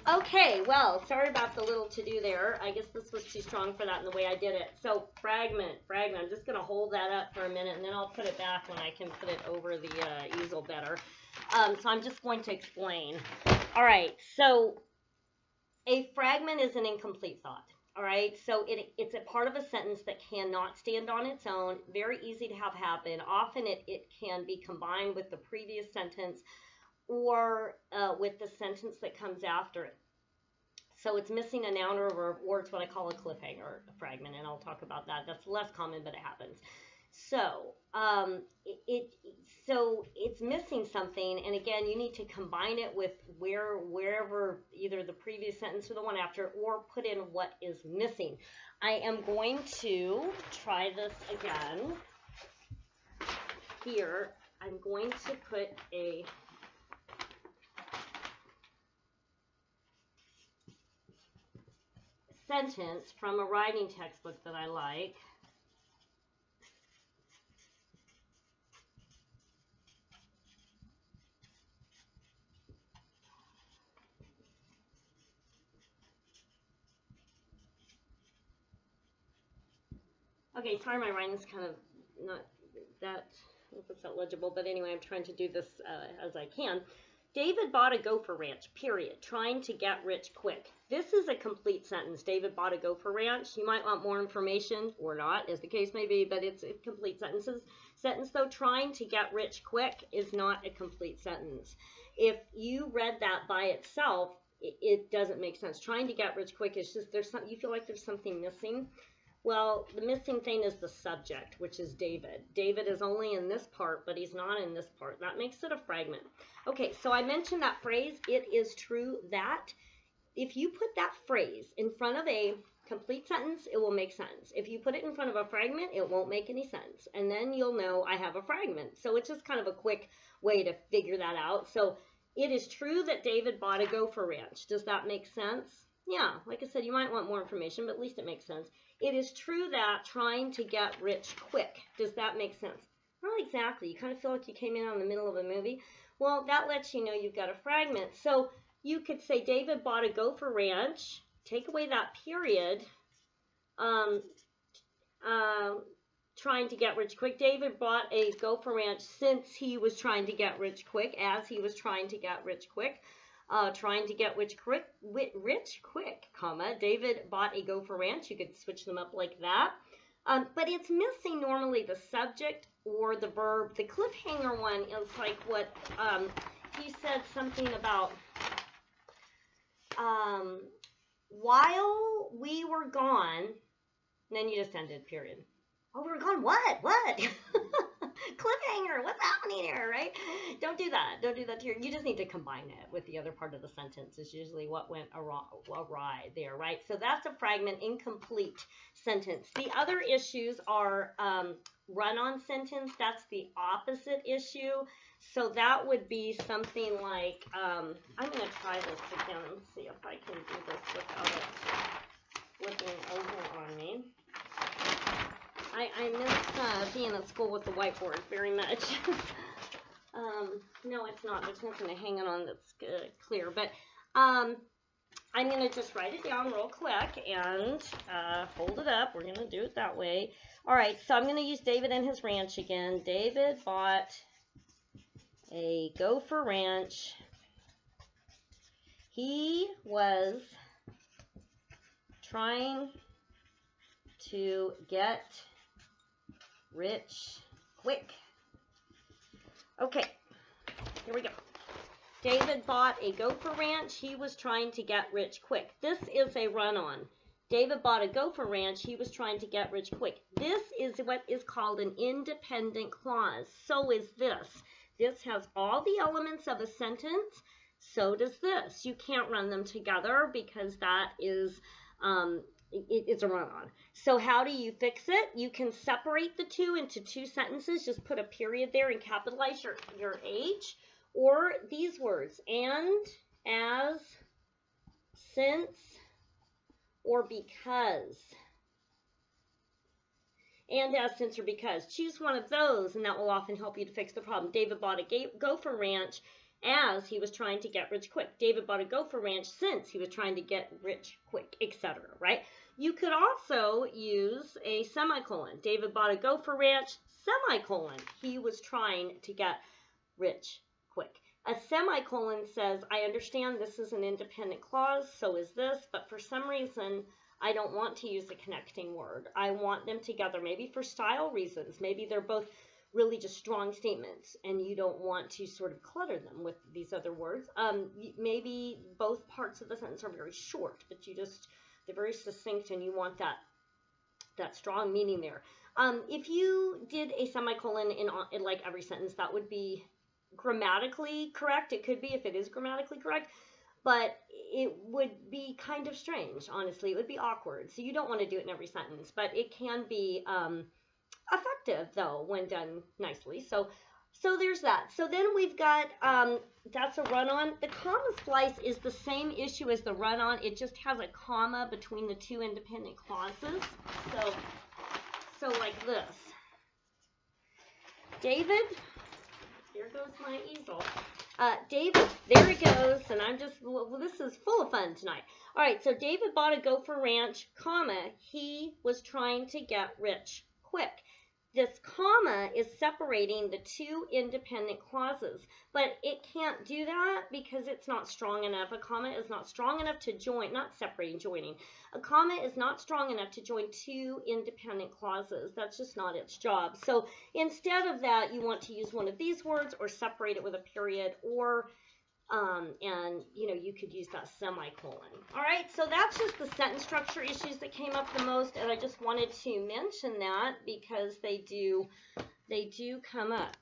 Okay, well, sorry about the little to-do there. I guess this was too strong for that in the way I did it. So fragment. I'm just going to hold that up for a minute, and then I'll put it back when I can put it over the easel better. So I'm just going to explain. All right, so a fragment is an incomplete thought. All right, so it's a part of a sentence that cannot stand on its own. Very easy to have happen. Often it can be combined with the previous sentence or with the sentence that comes after it. So it's missing a noun or it's what I call a cliffhanger, a fragment, and I'll talk about that. That's less common, but it happens. So so it's missing something, and again, you need to combine it with wherever either the previous sentence or the one after, or put in what is missing. I am going to try this again. Here, I'm going to put a sentence from a writing textbook that I like. Okay, sorry, my writing's kind of not that, I don't know if it's that legible, but anyway, I'm trying to do this as I can. David bought a gopher ranch, period, trying to get rich quick. This is a complete sentence. David bought a gopher ranch. You might want more information, or not, as the case may be, but it's a complete sentence, though. Trying to get rich quick is not a complete sentence. If you read that by itself, it doesn't make sense. Trying to get rich quick is just, you feel like there's something missing. Well, the missing thing is the subject, which is David. David is only in this part, but he's not in this part. That makes it a fragment. Okay, so I mentioned that phrase, it is true that. If you put that phrase in front of a complete sentence, it will make sense. If you put it in front of a fragment, it won't make any sense. And then you'll know I have a fragment. So it's just kind of a quick way to figure that out. So it is true that David bought a gopher ranch. Does that make sense? Yeah, like I said, you might want more information, but at least it makes sense. It is true that trying to get rich quick. Does that make sense? Not exactly. You kind of feel like you came in on the middle of a movie. Well, that lets you know you've got a fragment. So you could say David bought a gopher ranch. Take away that period. Trying to get rich quick. David bought a gopher ranch since he was trying to get rich quick, as he was trying to get rich quick. Trying to get rich quick, comma, David bought a gopher ranch. You could switch them up like that. But it's missing normally the subject or the verb. The cliffhanger one is like what he said something about while we were gone, and then you just ended, period. Oh, we were gone, what? Cliffhanger, what's happening here, right? Don't do that. Don't do that here. You just need to combine it with the other part of the sentence is usually what went awry there, right? So that's a fragment, incomplete sentence. The other issues are run-on sentence. That's the opposite issue. So that would be something like, I'm going to try this again and see if I can do this without it flipping over on me. I miss being at school with the whiteboard very much. No, it's not. There's nothing hanging on that's clear. But I'm going to just write it down real quick and hold it up. We're going to do it that way. All right, so I'm going to use David and his ranch again. David bought a gopher ranch. He was trying to get rich quick. Okay, here we go. David bought a gopher ranch. He was trying to get rich quick. This is a run-on. David bought a gopher ranch. He was trying to get rich quick. This is what is called an independent clause. So is this. This has all the elements of a sentence. So does this. You can't run them together because that is it's a run-on. So how do you fix it? You can separate the two into two sentences. Just put a period there and capitalize your H. Or these words, and, as, since, or because. And, as, since, or because. Choose one of those, and that will often help you to fix the problem. David bought a gopher ranch. as he was trying to get rich quick. David bought a Gopher Ranch since he was trying to get rich quick, etc., right? You could also use a semicolon. David bought a Gopher Ranch, semicolon. He was trying to get rich quick. A semicolon says, I understand this is an independent clause, so is this, but for some reason, I don't want to use a connecting word. I want them together, maybe for style reasons. Maybe they're both really just strong statements, and you don't want to sort of clutter them with these other words. Maybe both parts of the sentence are very short, but they're very succinct, and you want that strong meaning there. If you did a semicolon in like every sentence, that would be grammatically correct. It could be if it is grammatically correct, but it would be kind of strange, honestly. It would be awkward. So you don't want to do it in every sentence, but it can be effective, though, when done nicely. So there's that. So then we've got, that's a run-on. The comma splice is the same issue as the run-on. It just has a comma between the two independent clauses. So like this. David, here goes my easel. David, there it goes, and I'm just, well, this is full of fun tonight. All right, so David bought a Gopher Ranch, comma, he was trying to get rich quick. This comma is separating the two independent clauses, but it can't do that because it's not strong enough. A comma is not strong enough to join, not separating, joining. A comma is not strong enough to join two independent clauses. That's just not its job. So instead of that, you want to use one of these words or separate it with a period, or and you could use that semicolon. All right, so that's just the sentence structure issues that came up the most, and I just wanted to mention that because they do come up.